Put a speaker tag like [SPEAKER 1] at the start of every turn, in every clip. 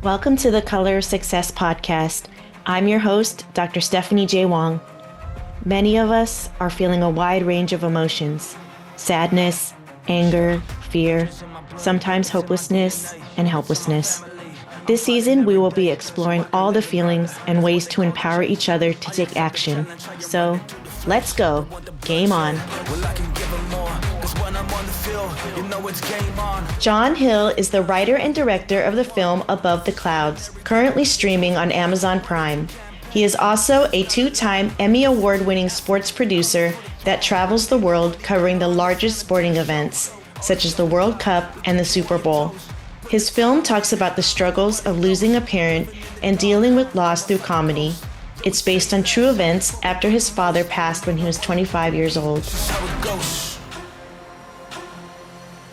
[SPEAKER 1] Welcome to the Color of Success podcast. I'm your host, Dr. Stephanie J. Wong. Many of us are feeling a wide range of emotions: sadness, anger, fear, sometimes hopelessness and helplessness. This season, we will be exploring all the feelings and ways to empower each other to take action. So, let's go. Game on. Jon Hill is the writer and director of the film Above the Clouds, currently streaming on Amazon Prime. He is also a two-time Emmy Award-winning sports producer that travels the world covering the largest sporting events, such as the World Cup and the Super Bowl. His film talks about the struggles of losing a parent and dealing with loss through comedy. It's based on true events after his father passed when he was 25 years old.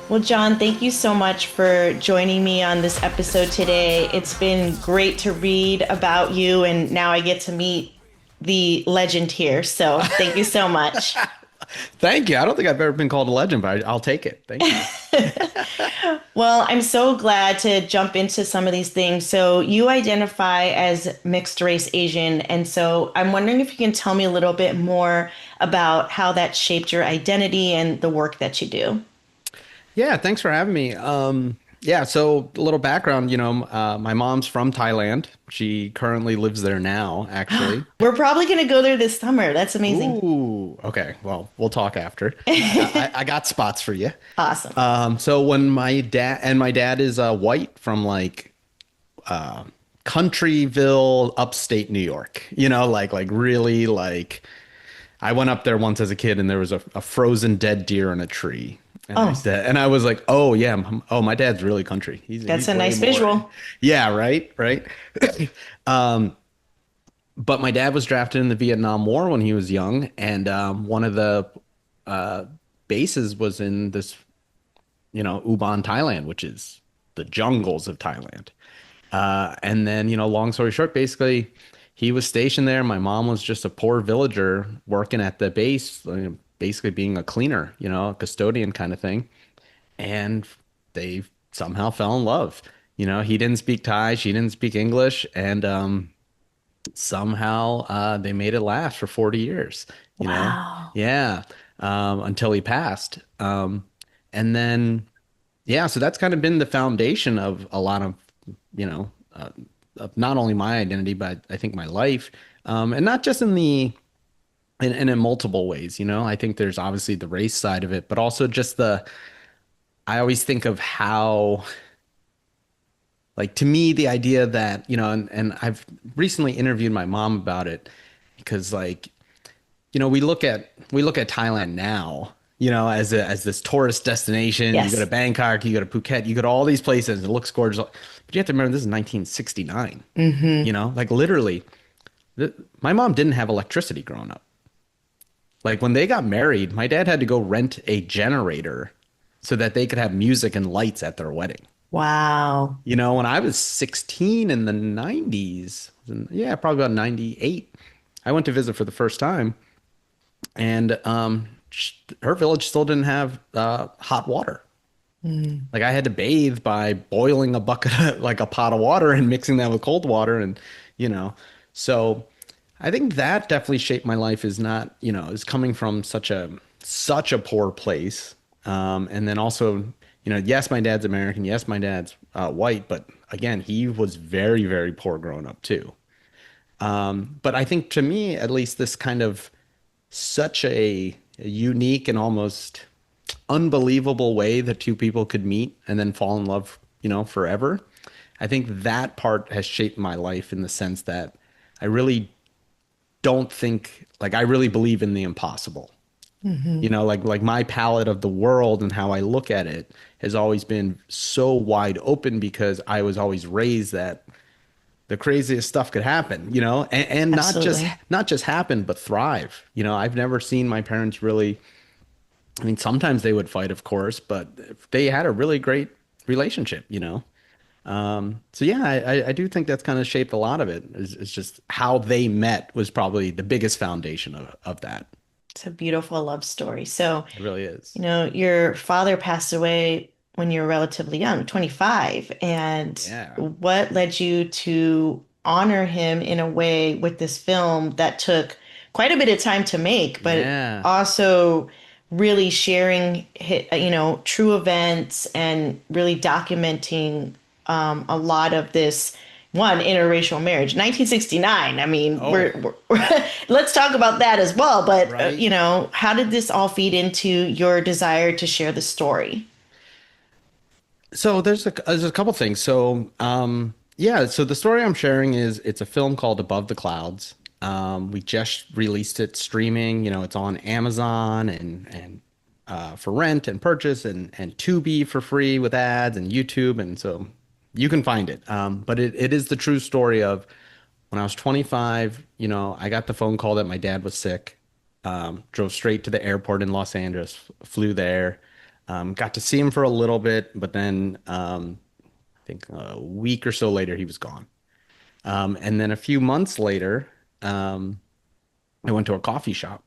[SPEAKER 1] Well, Jon, thank you so much for joining me on this episode today. It's been great to read about you, and now I get to meet the legend here. So thank you so much.
[SPEAKER 2] Thank you. I don't think I've ever been called a legend, but I'll take it. Thank you.
[SPEAKER 1] Well, I'm so glad to jump into some of these things. So you identify as mixed race Asian. And so I'm wondering if you can tell me a little bit more about how that shaped your identity and the work that you do.
[SPEAKER 2] Yeah, thanks for having me. So a little background, my mom's from Thailand. She currently lives there now, actually.
[SPEAKER 1] We're probably going to go there this summer. That's amazing.
[SPEAKER 2] Ooh, okay. Well, we'll talk after. I got spots for you.
[SPEAKER 1] Awesome.
[SPEAKER 2] So when my dad is white from Countryville, upstate New York, like really like I went up there once as a kid and there was a frozen dead deer in a tree. And I was like, oh yeah, my dad's really country.
[SPEAKER 1] That's a nice visual.
[SPEAKER 2] Yeah, right. But my dad was drafted in the Vietnam War when he was young, and one of the bases was in this, Ubon, Thailand, which is the jungles of Thailand. And then, long story short, basically, he was stationed there. My mom was just a poor villager working at the base, basically being a cleaner, a custodian kind of thing. And they somehow fell in love. He didn't speak Thai, she didn't speak English, and somehow they made it last for 40 years.
[SPEAKER 1] Wow.
[SPEAKER 2] Yeah, until he passed. And then, so that's kind of been the foundation of a lot of, of not only my identity, but I think my life, and not just in multiple ways. I think there's obviously the race side of it, but also just I always think of how, like, to me, the idea that, and I've recently interviewed my mom about it because, like, we look at Thailand now, as this tourist destination.
[SPEAKER 1] Yes.
[SPEAKER 2] You go to Bangkok, you go to Phuket, you go to all these places. It looks gorgeous. But you have to remember, this is 1969, like literally my mom didn't have electricity growing up. Like when they got married, my dad had to go rent a generator so that they could have music and lights at their wedding.
[SPEAKER 1] Wow.
[SPEAKER 2] When I was 16 in the 90s, probably about 98, I went to visit for the first time, and her village still didn't have hot water. Like I had to bathe by boiling a bucket, like a pot of water, and mixing that with cold water, and so I think that definitely shaped my life. Is not, is coming from such a poor place. And then also, yes, my dad's American. Yes, my dad's white. But again, he was very, very poor growing up too. But I think to me, at least, this kind of such a unique and almost unbelievable way that two people could meet and then fall in love, forever. I think that part has shaped my life in the sense that I really don't think, like, I really believe in the impossible. Like my palette of the world and how I look at it has always been so wide open because I was always raised that the craziest stuff could happen, and not just happen, but thrive. I've never seen my parents really, I mean, sometimes they would fight, of course, but they had a really great relationship. I do think that's kind of shaped a lot of it. It's just how they met was probably the biggest foundation of that.
[SPEAKER 1] It's a beautiful love story. So
[SPEAKER 2] It really is.
[SPEAKER 1] your father passed away when you were relatively young, 25. And
[SPEAKER 2] Yeah.
[SPEAKER 1] what led you to honor him in a way with this film that took quite a bit of time to make, but
[SPEAKER 2] Yeah.
[SPEAKER 1] also really sharing, true events and really documenting a lot of this one interracial marriage 1969. I mean
[SPEAKER 2] Oh,
[SPEAKER 1] let's talk about that as well, but
[SPEAKER 2] right.
[SPEAKER 1] how did this all feed into your desire to share the story?
[SPEAKER 2] So there's a couple things. So yeah, so the story I'm sharing is it's a film called Above the Clouds. We just released it streaming. It's on Amazon and for rent and purchase and Tubi for free with ads and YouTube, and so you can find it. But it is the true story of when I was 25. I got the phone call that my dad was sick. Drove straight to the airport in Los Angeles, flew there. Got to see him for a little bit, but then I think a week or so later he was gone. And then a few months later, um, I went to a coffee shop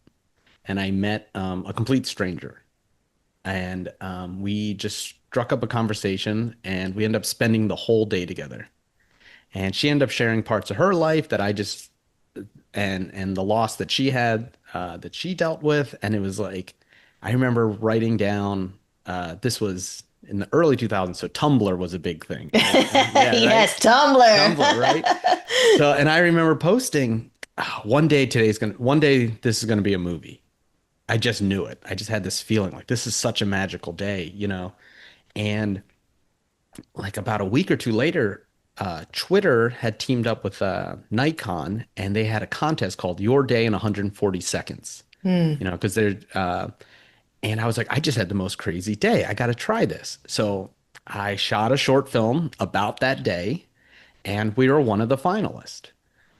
[SPEAKER 2] and I met a complete stranger, and we just struck up a conversation, and we ended up spending the whole day together. And she ended up sharing parts of her life that I just and the loss that she had that she dealt with, and it was like I remember writing down this was in the early 2000s, so Tumblr was a big thing. Yeah, right.
[SPEAKER 1] Yes, Tumblr.
[SPEAKER 2] Tumblr, right? So, and I remember posting, one day this is gonna be a movie. I just knew it. I just had this feeling like this is such a magical day. And like about a week or two later, Twitter had teamed up with Nikon, and they had a contest called Your Day in 140 Seconds.
[SPEAKER 1] Hmm.
[SPEAKER 2] Because and I was like, I just had the most crazy day. I got to try this. So I shot a short film about that day, and we were one of the finalists.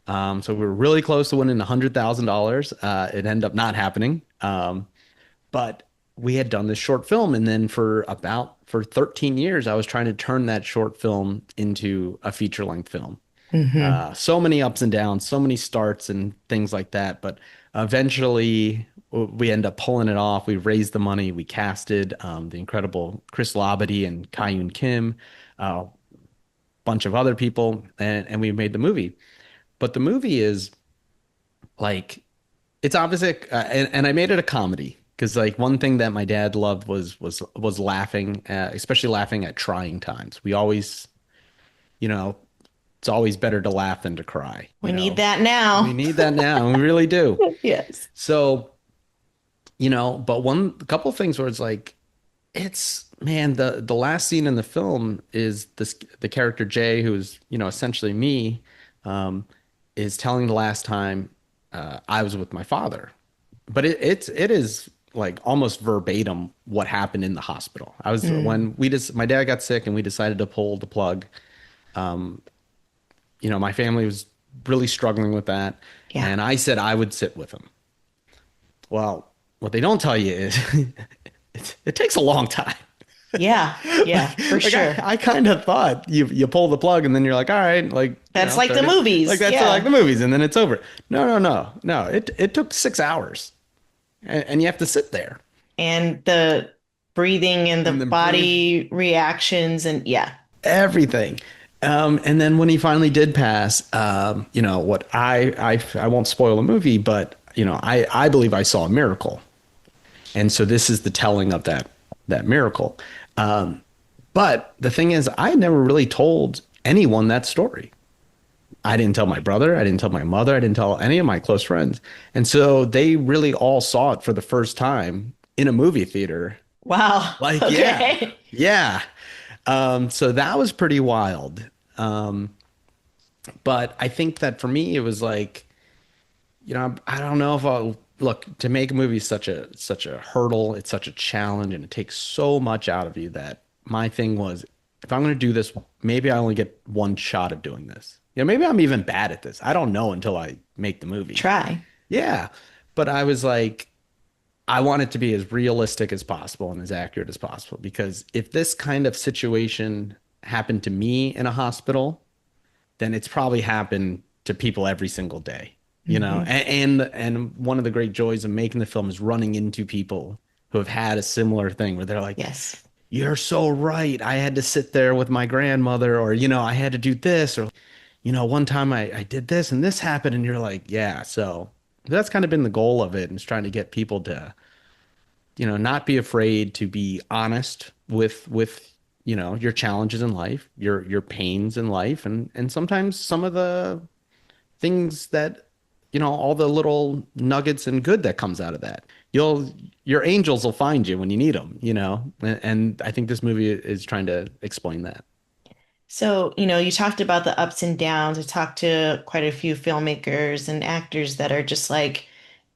[SPEAKER 2] So we were really close to winning $100,000. It ended up not happening. But we had done this short film, and then for 13 years I was trying to turn that short film into a feature length film.
[SPEAKER 1] Hmm.
[SPEAKER 2] So many ups and downs, so many starts and things like that, but eventually we end up pulling it off. We raised the money, we casted the incredible Chris Labadie and Kyun Kim, a bunch of other people, and we made the movie. But the movie is like it's obviously and I made it a comedy because like one thing that my dad loved was laughing, especially laughing at trying times. We always, you know, it's always better to laugh than to cry,
[SPEAKER 1] We
[SPEAKER 2] you
[SPEAKER 1] need
[SPEAKER 2] know.
[SPEAKER 1] that
[SPEAKER 2] We
[SPEAKER 1] now.
[SPEAKER 2] need that now, and we really do.
[SPEAKER 1] Yes.
[SPEAKER 2] So, but a couple of things where it's like it's man, the last scene in the film is the character Jay, who's, essentially me, um, is telling the last time I was with my father. But it is like almost verbatim what happened in the hospital. I was
[SPEAKER 1] Mm.
[SPEAKER 2] when we just my dad got sick and we decided to pull the plug. My family was really struggling with that,
[SPEAKER 1] Yeah.
[SPEAKER 2] and I said I would sit with him. Well, what they don't tell you is it takes a long time.
[SPEAKER 1] Yeah. Yeah, for
[SPEAKER 2] Like I,
[SPEAKER 1] sure.
[SPEAKER 2] I kind of thought you pull the plug and then you're like, all right, like,
[SPEAKER 1] That's like the
[SPEAKER 2] 30, like
[SPEAKER 1] movies.
[SPEAKER 2] that's like
[SPEAKER 1] Yeah.
[SPEAKER 2] the movies, and then it's over. No, no, no, no. It took 6 hours, and you have to sit there
[SPEAKER 1] And the breathing and the
[SPEAKER 2] and then breathe
[SPEAKER 1] body reactions and yeah.
[SPEAKER 2] everything. And then when he finally did pass, what I won't spoil the movie, but I believe I saw a miracle. And so this is the telling of that miracle. But the thing is, I never really told anyone that story. I didn't tell my brother, I didn't tell my mother, I didn't tell any of my close friends. And so they really all saw it for the first time in a movie theater.
[SPEAKER 1] Wow.
[SPEAKER 2] Like, yeah,
[SPEAKER 1] Okay.
[SPEAKER 2] yeah. So that was pretty wild. But I think that for me, it was like, I don't know if I'll look to make a movie is such a hurdle. It's such a challenge, and it takes so much out of you that my thing was, if I'm going to do this, maybe I only get one shot at doing this. Maybe I'm even bad at this. I don't know until I make the movie.
[SPEAKER 1] Try.
[SPEAKER 2] Yeah. But I was like, I want it to be as realistic as possible and as accurate as possible, because if this kind of situation happened to me in a hospital, then it's probably happened to people every single day,
[SPEAKER 1] Hmm.
[SPEAKER 2] and one of the great joys of making the film is running into people who have had a similar thing where they're like,
[SPEAKER 1] Yes.
[SPEAKER 2] you're so right. I had to sit there with my grandmother, or, I had to do this, or, one time I did this and this happened. And you're like, yeah. So that's kind of been the goal of it, and it's trying to get people to, not be afraid to be honest with, your challenges in life, your pains in life, and sometimes some of the things that, all the little nuggets and good that comes out of that. Your angels will find you when you need them, and I think this movie is trying to explain that.
[SPEAKER 1] So, you talked about the ups and downs. I talked to quite a few filmmakers and actors that are just like,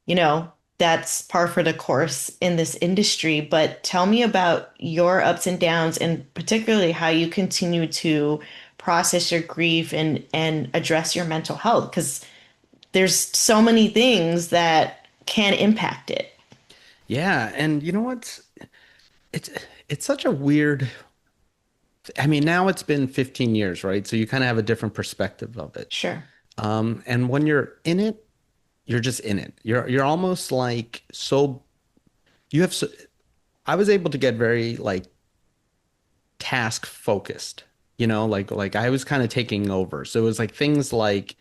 [SPEAKER 1] you know, that's par for the course in this industry. But tell me about your ups and downs and particularly how you continue to process your grief and address your mental health because there's so many things that can impact it.
[SPEAKER 2] Yeah, and you know what? It's it's such a weird. I mean, now it's been 15 years, right? So you kind of have a different perspective of it.
[SPEAKER 1] Sure.
[SPEAKER 2] And when you're in it, you're just in it. You're almost like so you have so I was able to get very like task focused, like I was kind of taking over. So it was like things like,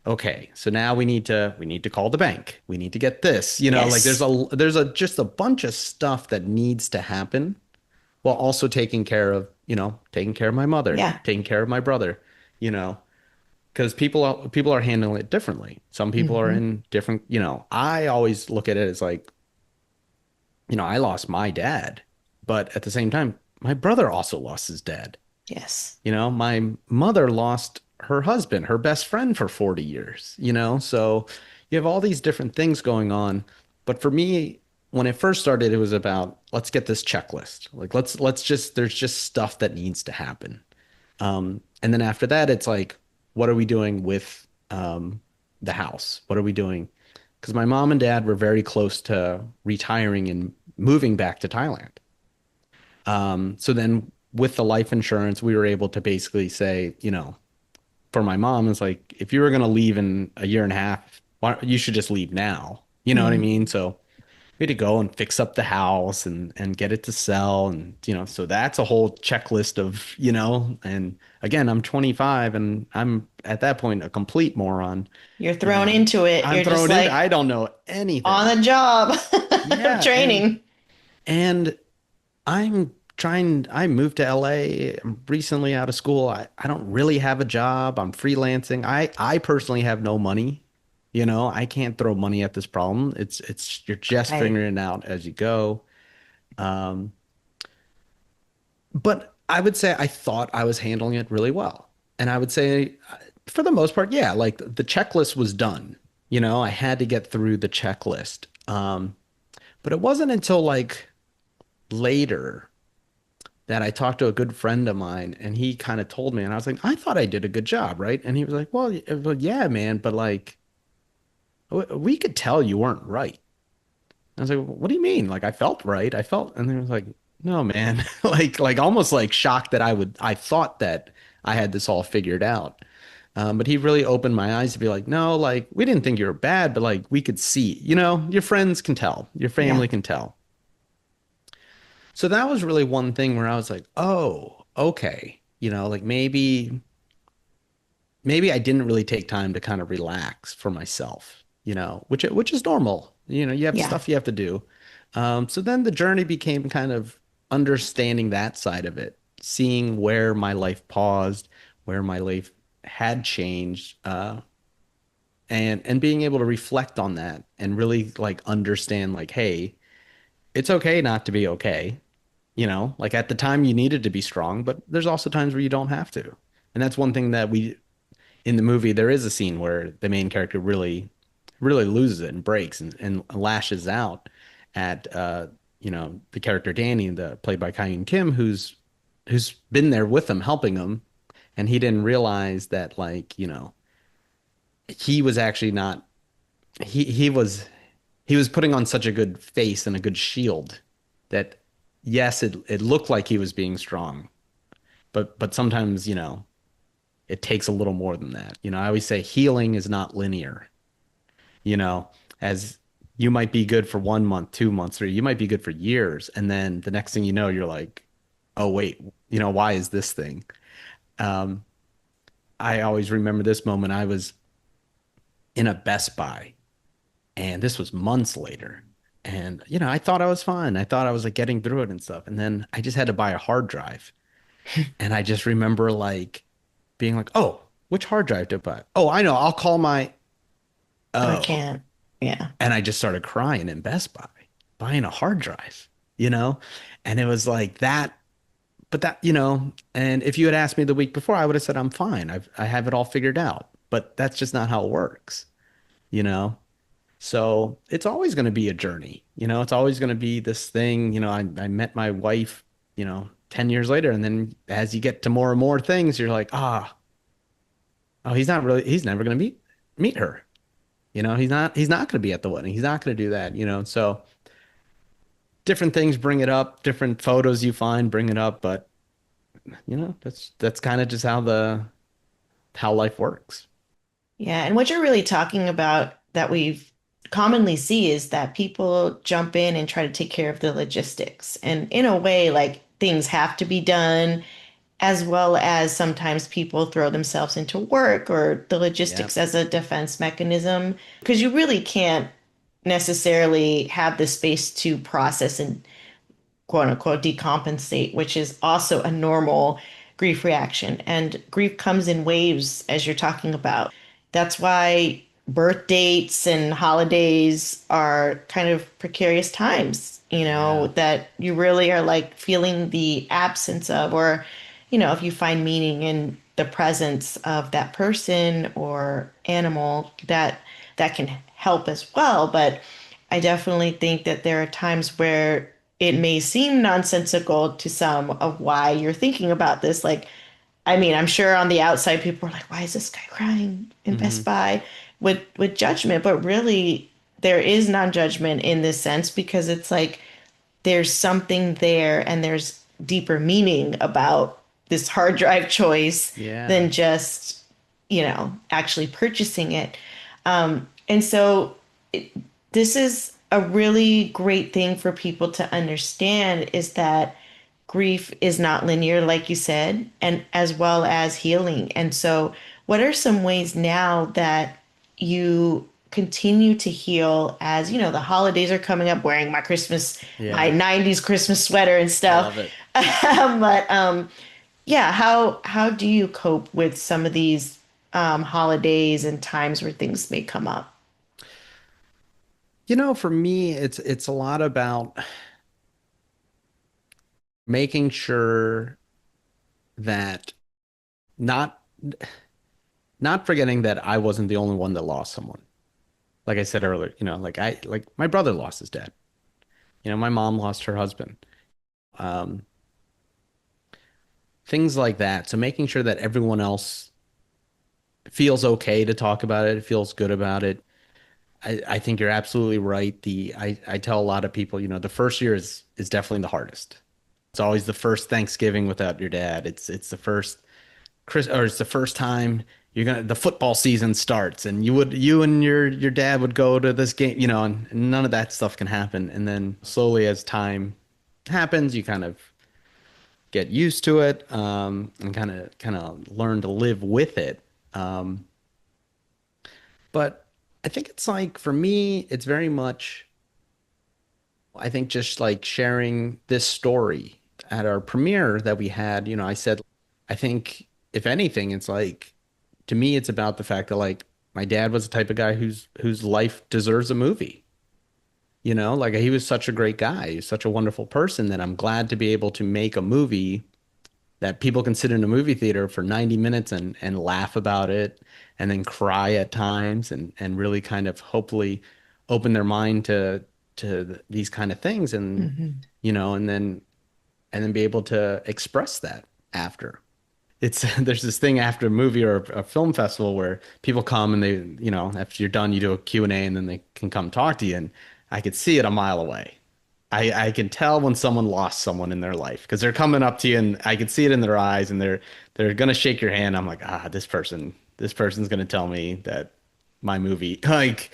[SPEAKER 2] okay, so now we need to call the bank. We need to get this, like there's
[SPEAKER 1] Yes.
[SPEAKER 2] a just a bunch of stuff that needs to happen while also taking care of my mother,
[SPEAKER 1] Yeah.
[SPEAKER 2] taking care of my brother, you know, because people are handling it differently. Some people are
[SPEAKER 1] Hmm.
[SPEAKER 2] in different, I always look at it as like, I lost my dad, but at the same time, my brother also lost his dad.
[SPEAKER 1] Yes.
[SPEAKER 2] My mother lost her husband, her best friend for 40 years, so you have all these different things going on. But for me, when it first started, it was about let's get this checklist. Like let's just there's just stuff that needs to happen. And then after that, it's like, what are we doing with the house? What are we doing? Because my mom and dad were very close to retiring and moving back to Thailand. So then with the life insurance, we were able to basically say, for my mom, it's like, if you were going to leave in a year and a half, you should just leave now. You know what I
[SPEAKER 1] Mm.
[SPEAKER 2] mean? So we had to go and fix up the house and get it to sell. And, so that's a whole checklist of, and again, I'm 25 and I'm at that point a complete moron.
[SPEAKER 1] You're thrown into it.
[SPEAKER 2] I'm
[SPEAKER 1] You're just
[SPEAKER 2] thrown into,
[SPEAKER 1] like
[SPEAKER 2] I don't know
[SPEAKER 1] on
[SPEAKER 2] anything.
[SPEAKER 1] the job
[SPEAKER 2] Yeah.
[SPEAKER 1] training.
[SPEAKER 2] And I moved to LA. I'm recently out of school. I don't really have a job. I'm freelancing. I personally have no money. I can't throw money at this problem. You're just
[SPEAKER 1] Right.
[SPEAKER 2] figuring it out as you go. Um, but I would say I thought I was handling it really well. And I would say for the most part, yeah, like the checklist was done. I had to get through the checklist. But it wasn't until like later that I talked to a good friend of mine and he kind of told me, and I was like, I thought I did a good job, right? And he was like, well, yeah, man, but like we could tell you weren't right. I was like, what do you mean? Like I felt right. I felt, and he was like, no, man, like almost like shocked that I thought that I had this all figured out. But he really opened my eyes to be like, no, like we didn't think you were bad, but like we could see, your friends can tell, your
[SPEAKER 1] Yeah.
[SPEAKER 2] family can tell. So that was really one thing where I was like, oh, okay. Like maybe I didn't really take time to kind of relax for myself, which is normal. You have
[SPEAKER 1] Yeah.
[SPEAKER 2] stuff you have to do. So then the journey became kind of understanding that side of it, seeing where my life paused, where my life had changed, and being able to reflect on that and really like understand like, hey, it's okay not to be okay. Like at the time you needed to be strong, but there's also times where you don't have to. And that's one thing that in the movie, there is a scene where the main character really, really loses it and breaks and lashes out at, the character Danny, played by Kyun Kim, who's been there with him, helping him. And he didn't realize that like, he was actually not, he was putting on such a good face and a good shield that yes, it looked like he was being strong, but sometimes, it takes a little more than that. I always say healing is not linear, you know, as you might be good for 1 month, 2 months, or you might be good for years. And then the next thing you know, you're like, oh wait, why is this thing? Um, I always remember this moment. I was in a Best Buy, and this was months later. And I thought I was fine. I thought I was like getting through it and stuff. And then I just had to buy a hard drive. And I just remember like being like, "Oh, which hard drive to buy? Oh, I know. I'll call my
[SPEAKER 1] I
[SPEAKER 2] oh."
[SPEAKER 1] can't. Yeah.
[SPEAKER 2] And I just started crying in Best Buy, buying a hard drive, you know? And it was like that, but and if you had asked me the week before, I would have said I'm fine. I have it all figured out. But that's just not how it works, you know? So it's always going to be a journey, it's always going to be this thing. I met my wife, 10 years later. And then as you get to more and more things, you're like, oh, he's never going to meet her. He's not going to be at the wedding. He's not going to do that, So different things bring it up, different photos you find bring it up, but that's kind of just how life works.
[SPEAKER 1] Yeah, and what you're really talking about that we've commonly see is that people jump in and try to take care of the logistics. And in a way, like things have to be done, as well as sometimes people throw themselves into work or the
[SPEAKER 2] Yeah.
[SPEAKER 1] logistics as a defense mechanism, because you really can't necessarily have the space to process and quote unquote decompensate, which is also a normal grief reaction. And grief comes in waves, as you're talking about. That's why birth dates and holidays are kind of precarious times,
[SPEAKER 2] Yeah.
[SPEAKER 1] that you really are like feeling the absence of, or, if you find meaning in the presence of that person or animal, that can help as well. But I definitely think that there are times where it may seem nonsensical to some of why you're thinking about this. Like, I mean, I'm sure on the outside people are like, why is this guy crying in
[SPEAKER 2] Hmm.
[SPEAKER 1] Best Buy with judgment? But really, there is non-judgment in this sense because it's like there's something there and there's deeper meaning about this hard drive choice
[SPEAKER 2] Yeah.
[SPEAKER 1] than just, actually purchasing it. And so this is a really great thing for people to understand is that grief is not linear, like you said, and as well as healing. And so, what are some ways now that you continue to heal as, the holidays are coming up, wearing my
[SPEAKER 2] Yeah.
[SPEAKER 1] 90s Christmas sweater and
[SPEAKER 2] I
[SPEAKER 1] stuff.
[SPEAKER 2] love it.
[SPEAKER 1] But yeah, how do you cope with some of these holidays and times where things may come up?
[SPEAKER 2] For me, it's a lot about making sure that not not forgetting that I wasn't the only one that lost someone. Like I said earlier, like my brother lost his dad. My mom lost her husband. Um, things like that. So making sure that everyone else feels okay to talk about it, feels good about it. I think you're absolutely right. I tell a lot of people, the first year is definitely the hardest. It's always the first Thanksgiving without your dad. It's the first or it's the first time the football season starts, and you and your dad would go to this game, and none of that stuff can happen. And then slowly as time happens, you kind of get used to it, and kind of learn to live with it. Um, but I think it's like for me, it's very much I think just like sharing this story at our premiere that we had, I said, I think if anything, it's like to me, it's about the fact that like my dad was the type of guy whose life deserves a movie. Like he was such a great guy, he's such a wonderful person that I'm glad to be able to make a movie that people can sit in a movie theater for 90 minutes and laugh about it and then cry at times and really kind of hopefully open their mind to these kind of things and
[SPEAKER 1] Mhm.
[SPEAKER 2] and then be able to express that after. It's there's this thing after a movie or a film festival where people come and they, after you're done, you do a Q&A and then they can come talk to you and I could see it a mile away. I can tell when someone lost someone in their life because they're coming up to you and I can see it in their eyes and they're gonna shake your hand. I'm like, this person's gonna tell me that my movie, like,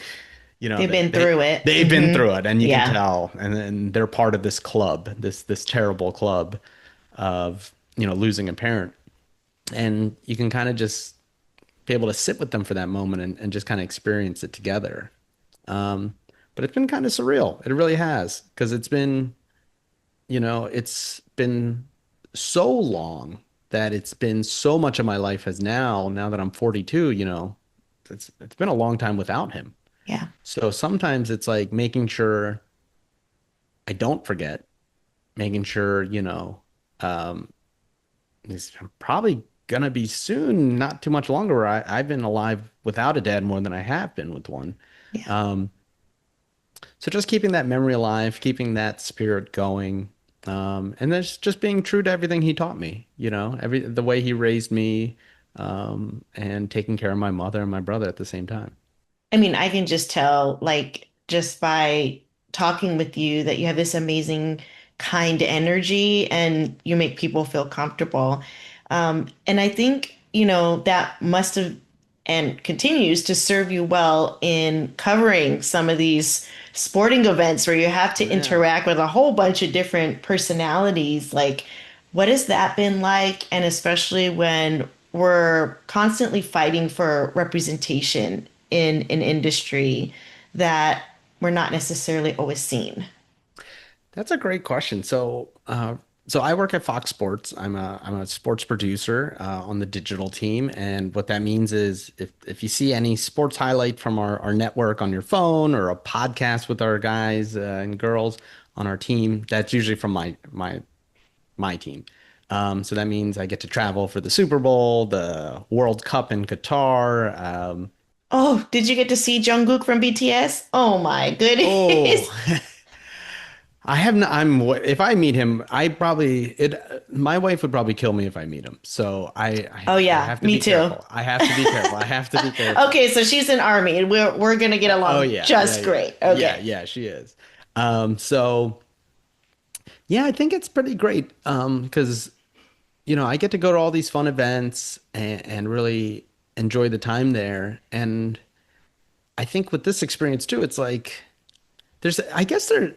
[SPEAKER 1] They've
[SPEAKER 2] that
[SPEAKER 1] been through it.
[SPEAKER 2] they've been
[SPEAKER 1] Hmm.
[SPEAKER 2] through it and you can
[SPEAKER 1] Yeah.
[SPEAKER 2] tell and then they're part of this club, this terrible club. of, you know, losing a parent. And you can kind of just be able to sit with them for that moment and just kind of experience it together. Um, but it's been kind of surreal. It really has, because it's been, you know, it's been so long that it's been so much of my life has now that I'm 42, you know, it's been a long time without him.
[SPEAKER 1] Yeah.
[SPEAKER 2] So sometimes it's like making sure I don't forget, making sure, you know, um, it's probably gonna be soon, not too much longer, where I've been alive without a dad more than I have been with one.
[SPEAKER 1] Yeah.
[SPEAKER 2] Um, so just keeping that memory alive, keeping that spirit going, and then just being true to everything he taught me, you know, the way he raised me, and taking care of my mother and my brother at the same time.
[SPEAKER 1] I mean, I can just tell, like, just by talking with you, that you have this amazing, kind energy and you make people feel comfortable. And I think, that must have and continues to serve you well in covering some of these sporting events where you have to
[SPEAKER 2] Yeah.
[SPEAKER 1] interact with a whole bunch of different personalities. Like, what has that been like? And especially when we're constantly fighting for representation in an industry that we're not necessarily always seen.
[SPEAKER 2] That's a great question. So I work at Fox Sports. I'm a sports producer on the digital team, and what that means is if you see any sports highlight from our network on your phone or a podcast with our guys and girls on our team, that's usually from my team. So that means I get to travel for the Super Bowl, the World Cup in Qatar.
[SPEAKER 1] Oh, did you get to see Jungkook from BTS? Oh my
[SPEAKER 2] Oh,
[SPEAKER 1] goodness.
[SPEAKER 2] I have not, I'm, if I meet him, my wife would probably kill me if I meet him. So
[SPEAKER 1] Oh
[SPEAKER 2] I
[SPEAKER 1] yeah,
[SPEAKER 2] have to
[SPEAKER 1] me
[SPEAKER 2] be
[SPEAKER 1] too.
[SPEAKER 2] careful. I have to be careful. I have to be careful.
[SPEAKER 1] Okay, so she's an army and we're gonna get
[SPEAKER 2] Oh
[SPEAKER 1] along
[SPEAKER 2] yeah, yeah,
[SPEAKER 1] just
[SPEAKER 2] yeah,
[SPEAKER 1] great.
[SPEAKER 2] yeah,
[SPEAKER 1] Okay.
[SPEAKER 2] yeah, she is. So yeah, I think it's pretty great. Because, you know, I get to go to all these fun events and really enjoy the time there. And I think with this experience too, it's like, I guess I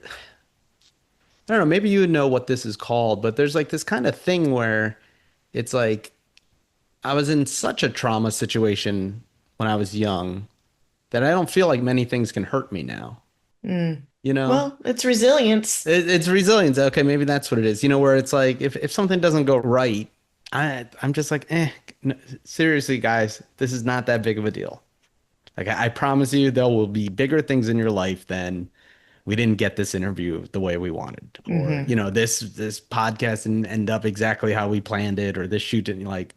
[SPEAKER 2] don't know, maybe you would know what this is called, but there's like this kind of thing where it's like I was in such a trauma situation when I was young that I don't feel like many things can hurt me now.
[SPEAKER 1] Mm.
[SPEAKER 2] You know,
[SPEAKER 1] Well, it's resilience.
[SPEAKER 2] it's resilience. Okay, maybe that's what it is. You know, where it's like if something doesn't go right, I'm just like, seriously, guys, this is not that big of a deal. Like I promise you, there will be bigger things in your life than we didn't get this interview the way we wanted, or
[SPEAKER 1] Hmm.
[SPEAKER 2] you know, this podcast didn't end up exactly how we planned it, or this shoot didn't like.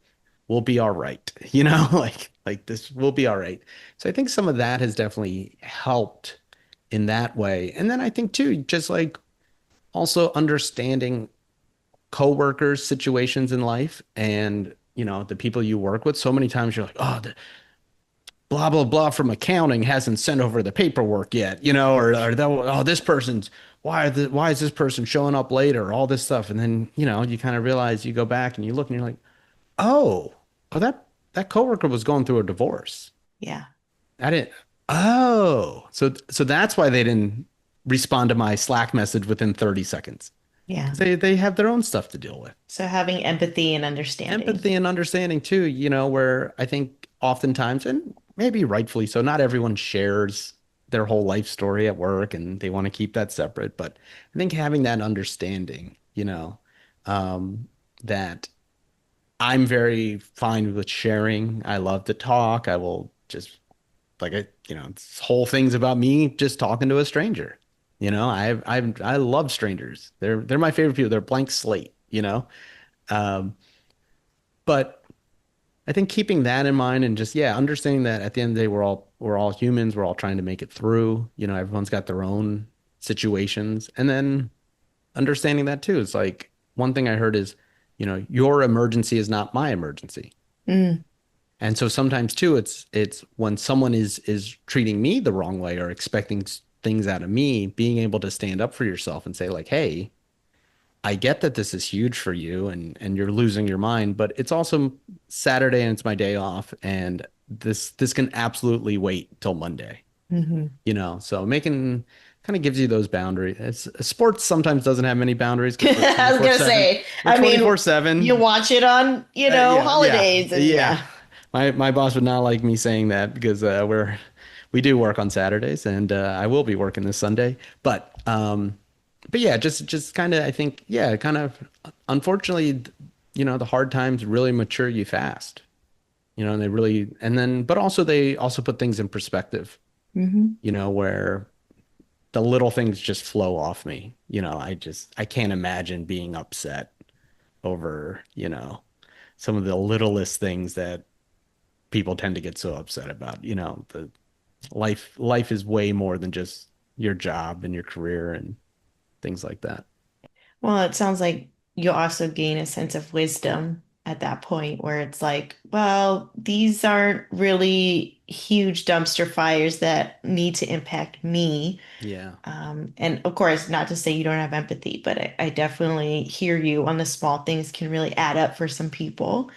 [SPEAKER 2] We'll be all right, you know, like this will be all right. So I think some of that has definitely helped in that way, and then I think too, just like also understanding coworkers' situations in life, and you know, the people you work with. So many times you're like, oh, blah blah blah from accounting hasn't sent over the paperwork yet, you know, or oh, this person's why is this person showing up later, all this stuff, and then you know you kind of realize, you go back and you look and you're like, oh, oh, that coworker was going through a divorce.
[SPEAKER 1] Yeah.
[SPEAKER 2] I didn't. Oh, so that's why they didn't respond to my Slack message within 30 seconds,
[SPEAKER 1] Yeah.
[SPEAKER 2] because they have their own stuff to deal with.
[SPEAKER 1] So having empathy and understanding.
[SPEAKER 2] Empathy and understanding too, you know, where I think oftentimes, and maybe rightfully so, not everyone shares their whole life story at work and they want to keep that separate. But I think having that understanding, you know, um, that I'm very fine with sharing. I love to talk. I will just you know, it's whole things about me just talking to a stranger. You know, I love strangers. They're my favorite people. They're blank slate, you know. Um, but I think keeping that in mind and just, yeah, understanding that at the end of the day, we're all humans. We're all trying to make it through. You know, everyone's got their own situations. And then understanding that too. It's like one thing I heard is, you know, your emergency is not my emergency.
[SPEAKER 1] Mm.
[SPEAKER 2] And so sometimes too, it's when someone is treating me the wrong way or expecting things out of me, being able to stand up for yourself and say like, hey, I get that this is huge for you and you're losing your mind, but it's also Saturday and it's my day off, and this can absolutely wait till Monday,
[SPEAKER 1] Hmm.
[SPEAKER 2] you know? So making kind of gives you those boundaries. Sports sometimes doesn't have many boundaries because we're
[SPEAKER 1] I was gonna
[SPEAKER 2] 24/7.
[SPEAKER 1] say,
[SPEAKER 2] We're
[SPEAKER 1] I mean, you
[SPEAKER 2] 24/7.
[SPEAKER 1] watch it on,
[SPEAKER 2] Yeah,
[SPEAKER 1] holidays and
[SPEAKER 2] yeah.
[SPEAKER 1] yeah.
[SPEAKER 2] My boss would not like me saying that because we do work on Saturdays and I will be working this Sunday. But yeah, just kind of I think yeah, kind of unfortunately, the hard times really mature you fast. And they really and then but also they also put things in perspective,
[SPEAKER 1] Hmm.
[SPEAKER 2] where the little things just flow off me. I can't imagine being upset over, some of the littlest things that people tend to get so upset about. The life is way more than just your job and your career and things like that.
[SPEAKER 1] Well, it sounds like you also gain a sense of wisdom at that point where it's like, well, these aren't really huge dumpster fires that need to impact me.
[SPEAKER 2] Yeah.
[SPEAKER 1] And of course, not to say you don't have empathy, but I definitely hear you on the small things can really add up for some people.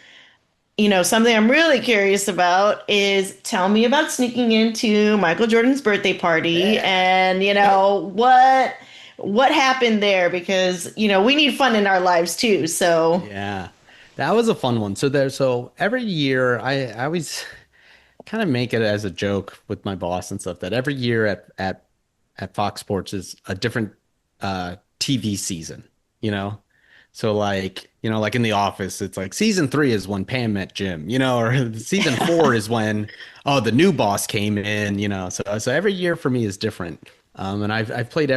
[SPEAKER 1] Something I'm really curious about is tell me about sneaking into Michael Jordan's birthday party
[SPEAKER 2] Yeah.
[SPEAKER 1] and, what happened there because, we need fun in our lives too. So,
[SPEAKER 2] Yeah. That was a fun one. So every year I always kind of make it as a joke with my boss and stuff that every year at Fox Sports is a different TV season, you know? So like in The Office, it's like season 3 is when Pam met Jim, or season 4 is when the new boss came in, So every year for me is different. And I've played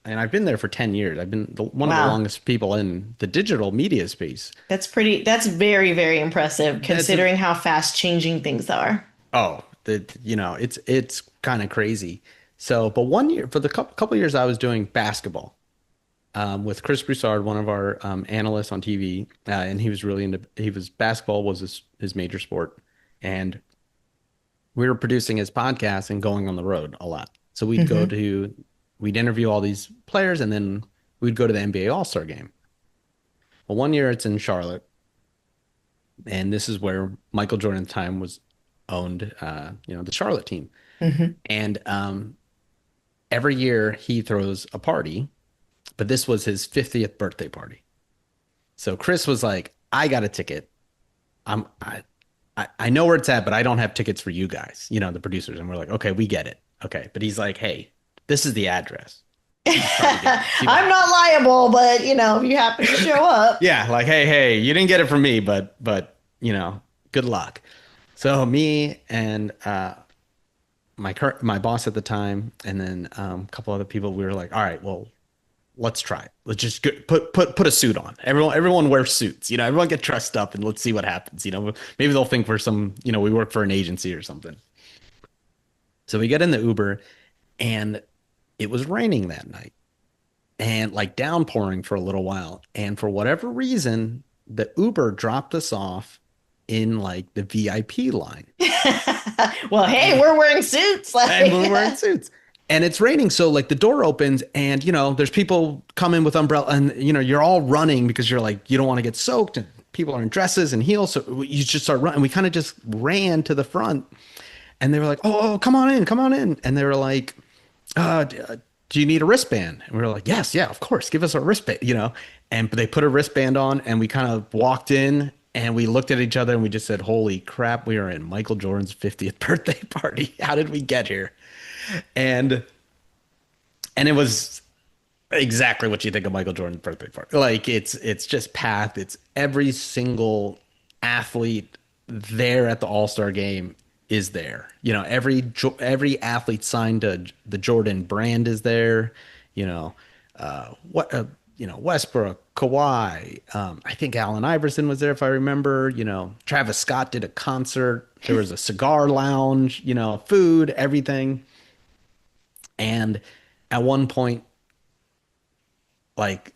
[SPEAKER 2] and I've been there for 10 years. I've been one of the
[SPEAKER 1] wow,
[SPEAKER 2] longest people in the digital media space.
[SPEAKER 1] that's very, very impressive
[SPEAKER 2] That's a,
[SPEAKER 1] considering how fast changing things are.
[SPEAKER 2] Oh, it's kind of crazy. So, but one year for the couple years I was doing basketball with Chris Broussard, one of our analysts on TV, and basketball was his major sport, and we were producing his podcast and going on the road a lot. So
[SPEAKER 1] Hmm.
[SPEAKER 2] we'd interview all these players, and then we'd go to the NBA All-Star game. Well, one year it's in Charlotte, and this is where Michael Jordan at the time was owned, the Charlotte team.
[SPEAKER 1] Hmm.
[SPEAKER 2] And every year he throws a party, but this was his 50th birthday party. So Chris was like, I got a ticket. I'm I know where it's at, but I don't have tickets for you guys, the producers. And we're like, okay, we get it. Okay. But he's like, hey, this is the address. Please try to get in. See what
[SPEAKER 1] I'm not
[SPEAKER 2] happens.
[SPEAKER 1] liable, but if you happen to show up.
[SPEAKER 2] Yeah, like, hey, you didn't get it from me, but good luck. So me and my boss at the time, and then a couple other people, we were like, all right, well, let's try it. Let's just put a suit on. Everyone wears suits. Everyone get dressed up and let's see what happens. Maybe they'll think we're we work for an agency or something. So we get in the Uber and it was raining that night and like downpouring for a little while. And for whatever reason, the Uber dropped us off in like the VIP line.
[SPEAKER 1] Well, hey,
[SPEAKER 2] And
[SPEAKER 1] we're wearing suits.
[SPEAKER 2] and
[SPEAKER 1] Like,
[SPEAKER 2] we're wearing suits. And it's raining, so like the door opens, and there's people coming with umbrella, and you're all running because you're like you don't want to get soaked, and people are in dresses and heels, so you just start running. We kind of just ran to the front, and they were like, "Oh, come on in, come on in," and they were like, "Do you need a wristband?" And we were like, "Yes, yeah, of course, give us a wristband," And they put a wristband on, and we kind of walked in, and we looked at each other, and we just said, "Holy crap, we are in Michael Jordan's 50th birthday party. How did we get here?" and and it was exactly what you think of Michael Jordan's birthday party. Like it's just path. It's every single athlete there at the All-Star game is there. Every athlete signed to the Jordan brand is there. You know, what Westbrook, Kawhi. I think Allen Iverson was there if I remember. Travis Scott did a concert. There was a cigar lounge. Food, everything. And at one point, like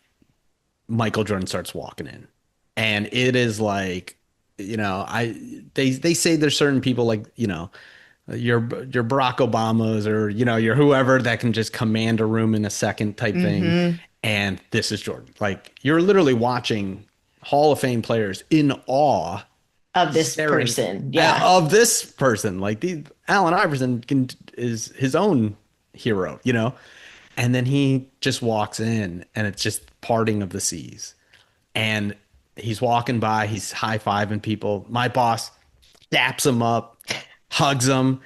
[SPEAKER 2] Michael Jordan starts walking in, and it is like, they say there's certain people like your Barack Obamas or your whoever that can just command a room in a second type thing,
[SPEAKER 1] hmm
[SPEAKER 2] and this is Jordan. Like you're literally watching Hall of Fame players in awe
[SPEAKER 1] of this
[SPEAKER 2] staring
[SPEAKER 1] person. Yeah.
[SPEAKER 2] of this person. Like Allen Iverson is his own. hero, you know? And then he just walks in and it's just parting of the seas. And he's walking by, he's high-fiving people. My boss daps him up, hugs him.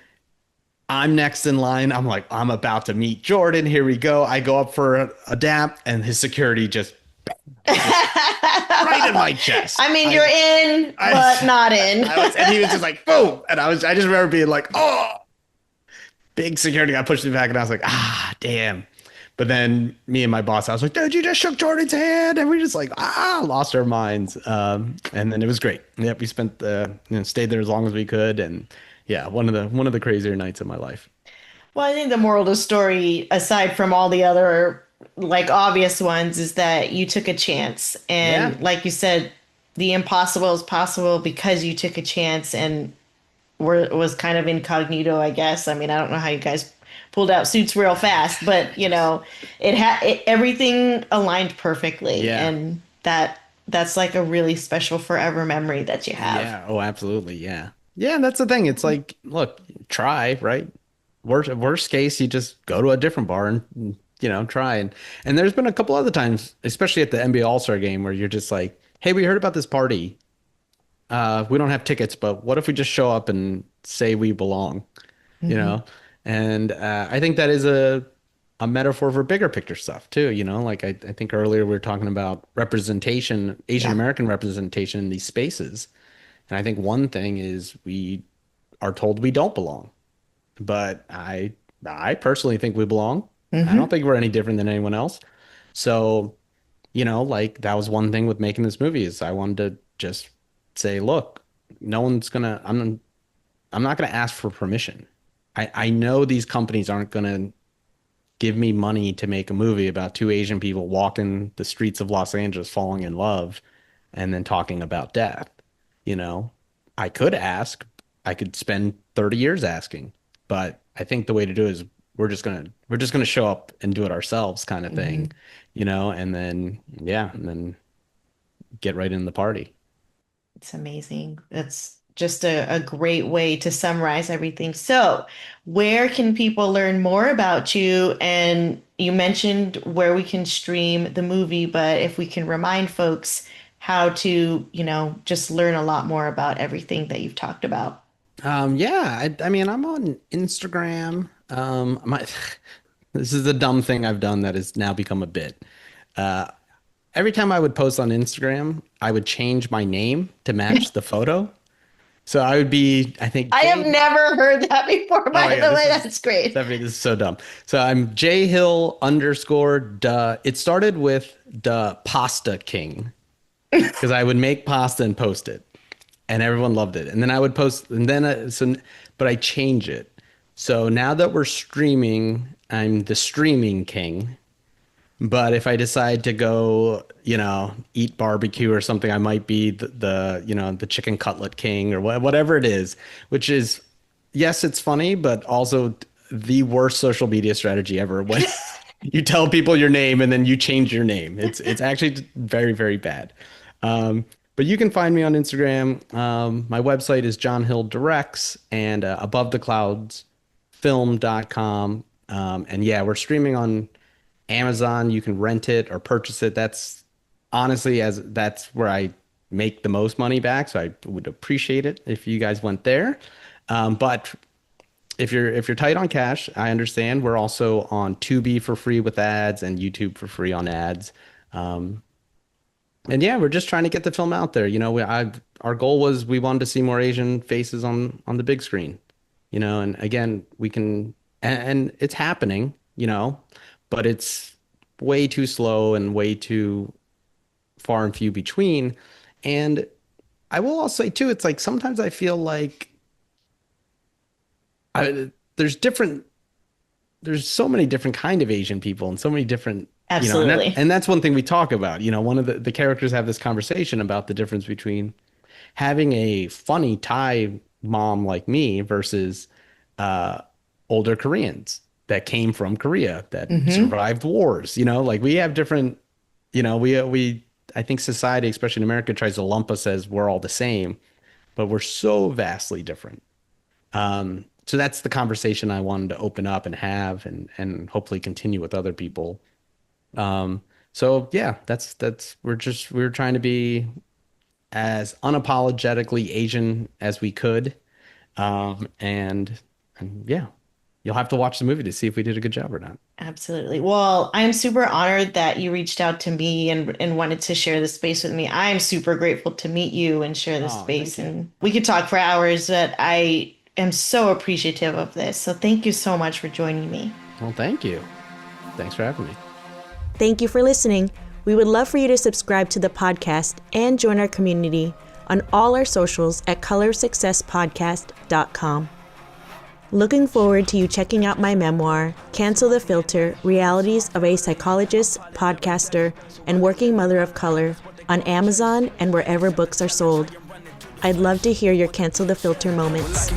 [SPEAKER 2] I'm next in line. I'm like, I'm about to meet Jordan. Here we go. I go up for a dap, and his security just right in my chest.
[SPEAKER 1] I mean, you're in,
[SPEAKER 2] I,
[SPEAKER 1] but not in.
[SPEAKER 2] and he was just like, boom. And I just remember being like, oh, big security guy pushed me back, and I was like, ah, damn. But then me and my boss, I was like, dude, you just shook Jordan's hand, and we just like lost our minds. And then it was great. Yep, we spent stayed there as long as we could, and yeah, one of the crazier nights of my life.
[SPEAKER 1] Well, I think the moral of the story, aside from all the other like obvious ones, is that you took a chance.
[SPEAKER 2] Yeah,
[SPEAKER 1] And like you said, the impossible is possible because you took a chance and was kind of incognito, I guess. I mean, I don't know how you guys pulled out suits real fast, but everything aligned perfectly,
[SPEAKER 2] yeah,
[SPEAKER 1] and that's like a really special forever memory that you have.
[SPEAKER 2] yeah. Oh, absolutely. Yeah, yeah. And that's the thing. It's like, look, try, right? Worst case, you just go to a different bar and try. And there's been a couple other times, especially at the NBA All-Star game, where you're just like, hey, we heard about this party. We don't have tickets, but what if we just show up and say we belong? You
[SPEAKER 1] Hmm.
[SPEAKER 2] know? And I think that is a metaphor for bigger picture stuff too. Like I think earlier we were talking about representation, Asian
[SPEAKER 1] Yeah.
[SPEAKER 2] American representation in these spaces. And I think one thing is we are told we don't belong. But I personally think we belong. I don't
[SPEAKER 1] Hmm.
[SPEAKER 2] think we're any different than anyone else. So, like that was one thing with making this movie is I wanted to just say, look, no one's gonna I'm not gonna ask for permission. I know these companies aren't gonna give me money to make a movie about two Asian people walking the streets of Los Angeles falling in love and then talking about death. You know, I could ask, I could spend 30 years asking, but I think the way to do it is we're just gonna show up and do it ourselves kind of thing,
[SPEAKER 1] Hmm.
[SPEAKER 2] and then yeah, and then get right in the party.
[SPEAKER 1] It's amazing. That's just a great way to summarize everything. So, where can people learn more about you? And you mentioned where we can stream the movie, but if we can remind folks how to, just learn a lot more about everything that you've talked about.
[SPEAKER 2] Yeah, I mean, I'm on Instagram. This is a dumb thing I've done that has now become a bit. Uh, every time I would post on Instagram, I would change my name to match the photo. So I would be, I think,
[SPEAKER 1] I have
[SPEAKER 2] J.
[SPEAKER 1] never heard that before,
[SPEAKER 2] Oh
[SPEAKER 1] by
[SPEAKER 2] yeah,
[SPEAKER 1] the way. That's great.
[SPEAKER 2] Stephanie, this is so dumb. So I'm J Hill underscore duh. It started with the Pasta King because I would make pasta and post it, and everyone loved it. And then I would post, and then but I change it. So now that we're streaming, I'm the Streaming King. But if I decide to go, eat barbecue or something, I might be the chicken cutlet king or whatever it is, which is, yes, it's funny, but also the worst social media strategy ever when you tell people your name and then you change your name. It's actually very, very bad. But you can find me on Instagram. My website is Jon Hill Directs and abovethecloudsfilm.com. And yeah, we're streaming on Amazon. You can rent it or purchase it. That's honestly as that's where I make the most money back. So I would appreciate it if you guys went there. But if you're tight on cash, I understand. We're also on Tubi for free with ads and YouTube for free on ads. Um, and yeah, we're just trying to get the film out there. Our goal was we wanted to see more Asian faces on the big screen. And again, we can, and it's happening. But it's way too slow and way too far and few between. And I will also say too, it's like sometimes I feel like there's different, there's so many different kind of Asian people and so many different,
[SPEAKER 1] Absolutely.
[SPEAKER 2] and that's one thing we talk about. One of the characters have this conversation about the difference between having a funny Thai mom like me versus uh, older Koreans that came from Korea that
[SPEAKER 1] Hmm.
[SPEAKER 2] survived wars. Like we have different. We I think society, especially in America, tries to lump us as we're all the same, but we're so vastly different. that's the conversation I wanted to open up and have and hopefully continue with other people. So yeah, we're trying to be as unapologetically Asian as we could. And yeah, you'll have to watch the movie to see if we did a good job or not.
[SPEAKER 1] Absolutely. Well, I'm super honored that you reached out to me and wanted to share this space with me. I'm super grateful to meet you and share this
[SPEAKER 2] Oh,
[SPEAKER 1] space.
[SPEAKER 2] thank you.
[SPEAKER 1] And we could talk for hours, but I am so appreciative of this. So thank you so much for joining me.
[SPEAKER 2] Well, thank you. Thanks for having me.
[SPEAKER 1] Thank you for listening. We would love for you to subscribe to the podcast and join our community on all our socials at colorsuccesspodcast.com. Looking forward to you checking out my memoir, Cancel the Filter, Realities of a Psychologist, Podcaster, and Working Mother of Color on Amazon and wherever books are sold. I'd love to hear your Cancel the Filter moments.